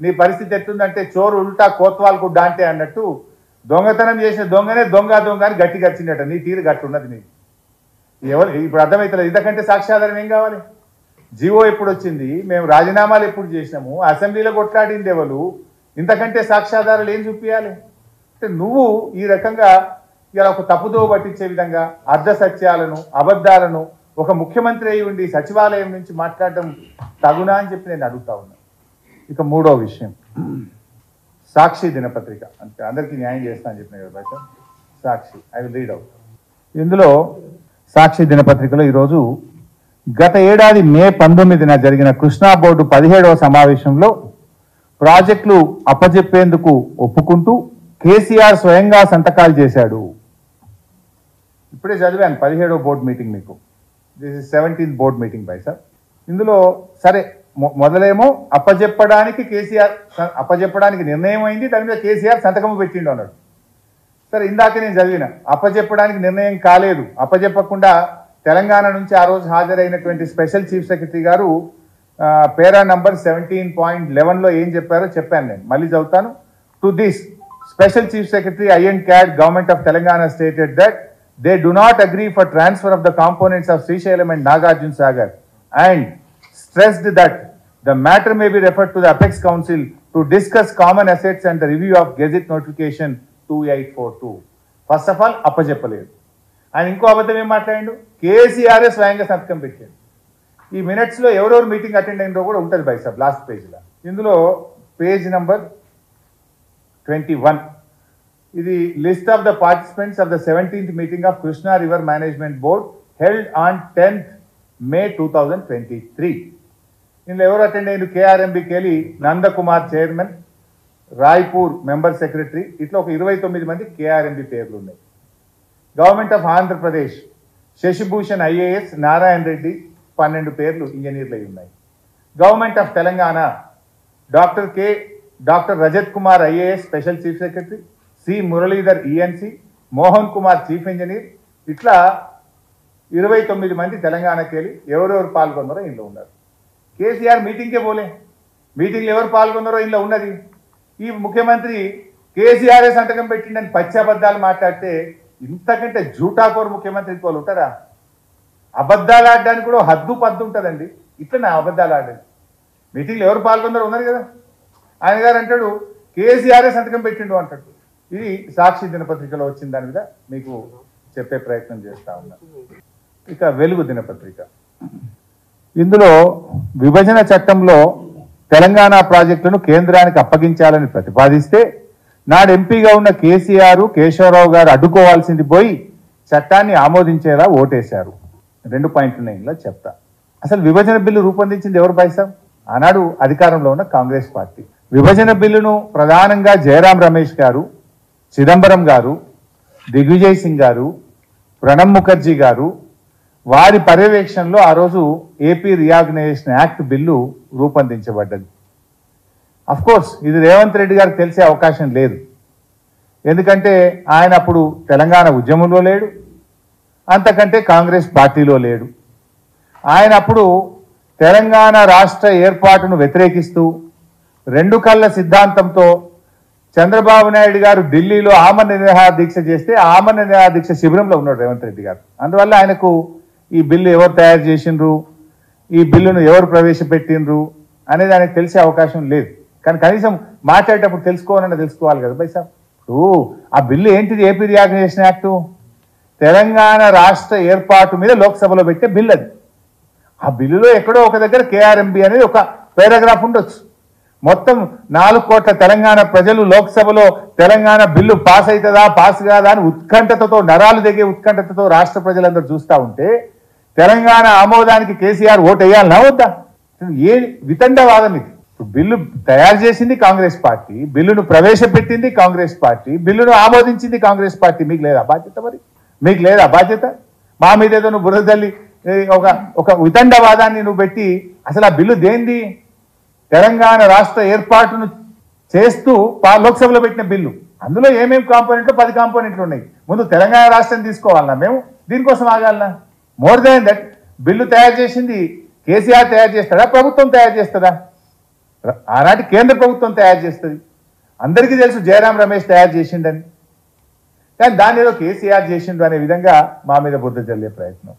నీ పరిస్థితి ఎట్లుందంటే చోరు ఉల్టా కోత్వాల్కు డాంటే అన్నట్టు దొంగతనం చేసిన దొంగనే దొంగ అని గట్టి గచ్చిందట. నీ తీరు గట్టి ఉన్నది నీకు. ఎవరు ఇప్పుడు అర్థమవుతలేదు. ఇంతకంటే సాక్ష్యాధారం ఏం కావాలి? జీవో ఎప్పుడు వచ్చింది, మేము రాజీనామాలు ఎప్పుడు చేసినాము, అసెంబ్లీలో కొట్లాడింది ఎవరు, ఇంతకంటే సాక్ష్యాధారాలు ఏం చూపించాలి? అంటే నువ్వు ఈ రకంగా ఇలా ఒక తప్పుదో పట్టించే విధంగా అర్ధ సత్యాలను అబద్ధాలను ఒక ముఖ్యమంత్రి అయి ఉండి సచివాలయం నుంచి మాట్లాడడం తగునా అని చెప్పి నేను అడుగుతా ఉన్నా. ఇక మూడో విషయం, సాక్షి దినపత్రిక. అంటే అందరికీ న్యాయం చేస్తా అని చెప్పిన కదా భాష. సాక్షి, ఐ విల్ రీడ్ అవుట్. ఇందులో సాక్షి దినపత్రికలో ఈరోజు గత ఏడాది మే 19న జరిగిన కృష్ణా బోర్డు 17వ సమావేశంలో ప్రాజెక్టులు అప్పజెప్పేందుకు ఒప్పుకుంటూ కేసీఆర్ స్వయంగా సంతకాలు చేశాడు. ఇప్పుడే చదివాను 17వ బోర్డు మీటింగ్ మీకు. This is 17th board meeting by sir. ఇందులో సరే మొదలేమో అప్పజెప్పడానికి నిర్ణయం అయింది, దాని మీద కేసీఆర్ సంతకము పెట్టిండు అన్నాడు. సరే ఇందాక నేను చదివిన అప్పజెప్పడానికి నిర్ణయం కాలేదు, అప్పజెప్పకుండా తెలంగాణ నుంచి ఆ రోజు హాజరైనటువంటి స్పెషల్ చీఫ్ సెక్రటరీ గారు పేరా నంబర్ 17.11లో ఏం చెప్పారో చెప్పాను నేను, మళ్ళీ చదువుతాను. To this special chief secretary INCAD government of Telangana stated that they do not agree for transfer of the components of Srisailam and Nagarjuna Sagar and stressed that the matter may be referred to the Apex Council to discuss common assets and the review of Gazette notification 2842. First of all అప్పచెప్పలేదు. ఆయన ఇంకో అబద్ధం ఏం మాట్లాడిండు, కేసీఆర్ స్వయంగా సంతకం పెట్టాడు. ఈ మినిట్స్లో ఎవరెవరు మీటింగ్ అటెండ్ అయినో కూడా ఉంటుంది బై సార్ లాస్ట్ పేజ్లో. ఇందులో పేజ్ నంబర్ 21 ఇది list of the participants of the 17th meeting of Krishna river management board held on 10th May 2023. ఇందులో ఎవరు అటెండ్ అయ్యారు? KRMBకి వెళ్ళి Nandakumar chairman, Raipur member secretary, ఇట్లా ఒక 29 మంది KRMB పేర్లు ఉన్నాయి. Government of Andhra Pradesh Shashibhushan IAS, Narayana Reddy 12 పేర్లు ఇంజనీర్లు అయి ఉన్నాయి. Government of Telangana doctor Rajat Kumar IAS special chief secretary, C Muralidhar ENC, Mohan Kumar chief engineer, ఇట్లా 29 మంది తెలంగాణకి వెళ్ళి ఎవరెవరు పాల్గొన్నారో ఇందులో ఉన్నారు. కేసీఆర్ మీటింగ్కే పోలే, మీటింగ్లో ఎవరు పాల్గొన్నారో ఇందులో ఉన్నది. ఈ ముఖ్యమంత్రి కేసీఆర్ సంతకం పెట్టిండని పచ్చబద్దాలు మాట్లాడితే ఇంతకంటే జూటాకోరు ముఖ్యమంత్రి వాళ్ళు ఉంటారా? అబద్ధాలు ఆడడానికి కూడా హద్దు పద్దు ఉంటుందండి. ఇట్లా నా అబద్ధాలు ఆడండి. మీటింగ్లో ఎవరు పాల్గొన్నారో ఉన్నారు కదా. ఆయన గారు అంటాడు కేసీఆర్ సంతకం పెట్టిండు అంటాడు. ఇది సాక్షి దినపత్రికలో వచ్చిన దాని మీద మీకు చెప్పే ప్రయత్నం చేస్తా ఉన్నా. ఇక వెలుగు దినపత్రిక, ఇందులో విభజన చట్టంలో తెలంగాణ ప్రాజెక్టులను కేంద్రానికి అప్పగించాలని ప్రతిపాదిస్తే నాడు ఎంపీగా ఉన్న కేసీఆర్, కేశవరావు గారు అడ్డుకోవాల్సింది పోయి చట్టాన్ని ఆమోదించేలా ఓటేశారు. 2 పాయింట్లు నేను చెప్తా. అసలు విభజన బిల్లు రూపొందించింది ఎవరు బైసాం? ఆనాడు అధికారంలో ఉన్న కాంగ్రెస్ పార్టీ. విభజన బిల్లును ప్రధానంగా జయరాం రమేష్ గారు, చిదంబరం గారు, దిగ్విజయ్ సింగ్ గారు, ప్రణబ్ ముఖర్జీ గారు వారి పర్యవేక్షణలో ఆ రోజు ఏపీ రీఆర్గనైజేషన్ యాక్ట్ బిల్లు రూపొందించబడ్డది. అఫ్కోర్స్ ఇది రేవంత్ రెడ్డి గారికి తెలిసే అవకాశం లేదు. ఎందుకంటే ఆయన అప్పుడు తెలంగాణ ఉద్యమంలో లేడు, అంతకంటే కాంగ్రెస్ పార్టీలో లేడు. ఆయన అప్పుడు తెలంగాణ రాష్ట్ర ఏర్పాటును వ్యతిరేకిస్తూ 2 కళ్ళ సిద్ధాంతంతో చంద్రబాబు నాయుడు గారు ఢిల్లీలో ఆమరణ నిరాహార దీక్ష చేస్తే ఆమరణ నిరాహార దీక్ష శిబిరంలో ఉన్నాడు రేవంత్ రెడ్డి గారు. అందువల్ల ఆయనకు ఈ బిల్లు ఎవరు తయారు చేసిండ్రు, ఈ బిల్లును ఎవరు ప్రవేశపెట్టిండ్రు అనేది ఆయనకు తెలిసే అవకాశం లేదు. కానీ కనీసం మాట్లాడేటప్పుడు తెలుసుకోవాలి కదా బై సాబ్. ఇప్పుడు ఆ బిల్లు ఏంటిది? ఏపీ రీఆర్గనైజేషన్ యాక్టు, తెలంగాణ రాష్ట్ర ఏర్పాటు మీద లోక్సభలో పెట్టే బిల్లు అది. ఆ బిల్లులో ఎక్కడో ఒక దగ్గర KRMB అనేది ఒక పారాగ్రాఫ్ ఉండొచ్చు. మొత్తం 4 కోట్ల తెలంగాణ ప్రజలు లోక్సభలో తెలంగాణ బిల్లు పాస్ అవుతుందా పాస్ కాదా అని ఉత్కంఠతతో, నరాలు దిగే ఉత్కంఠతతో రాష్ట్ర ప్రజలందరూ చూస్తూ ఉంటే తెలంగాణ ఆమోదానికి కేసీఆర్ ఓటు వేయాలన్నా వద్దా? ఏ వితండవాదం ఇది? బిల్లు తయారు చేసింది కాంగ్రెస్ పార్టీ, బిల్లును ప్రవేశపెట్టింది కాంగ్రెస్ పార్టీ, బిల్లును ఆమోదించింది కాంగ్రెస్ పార్టీ. మీకు లేదా బాధ్యత? మరి మీకు లేదా బాధ్యత? మా మీద ఏదో నువ్వు బురద తల్లి ఒక వితండవాదాన్ని నువ్వు పెట్టి అసలు ఆ బిల్లు దేంది? తెలంగాణ రాష్ట్ర ఏర్పాటును చేస్తూ లోక్సభలో పెట్టిన బిల్లు. అందులో ఏమేమి కాంపోనెంట్లు 10 కాంపోనెంట్లు ఉన్నాయి. ముందు తెలంగాణ రాష్ట్రం తీసుకోవాలన్నా మేము? దీనికోసం ఆగాలన్నా? మోర్ దాన్ దట్ బిల్లు తయారు చేసింది కేసీఆర్ తయారు చేస్తాడా, ప్రభుత్వం తయారు చేస్తుందా? ఆనాటి కేంద్ర ప్రభుత్వం తయారు చేస్తుంది. అందరికీ తెలుసు జయరాం రమేష్ తయారు చేసిండని, కానీ దాన్ని ఏదో కేసీఆర్ చేసిండు అనే విధంగా మా మీద బుద్ధ జల్లే ప్రయత్నం.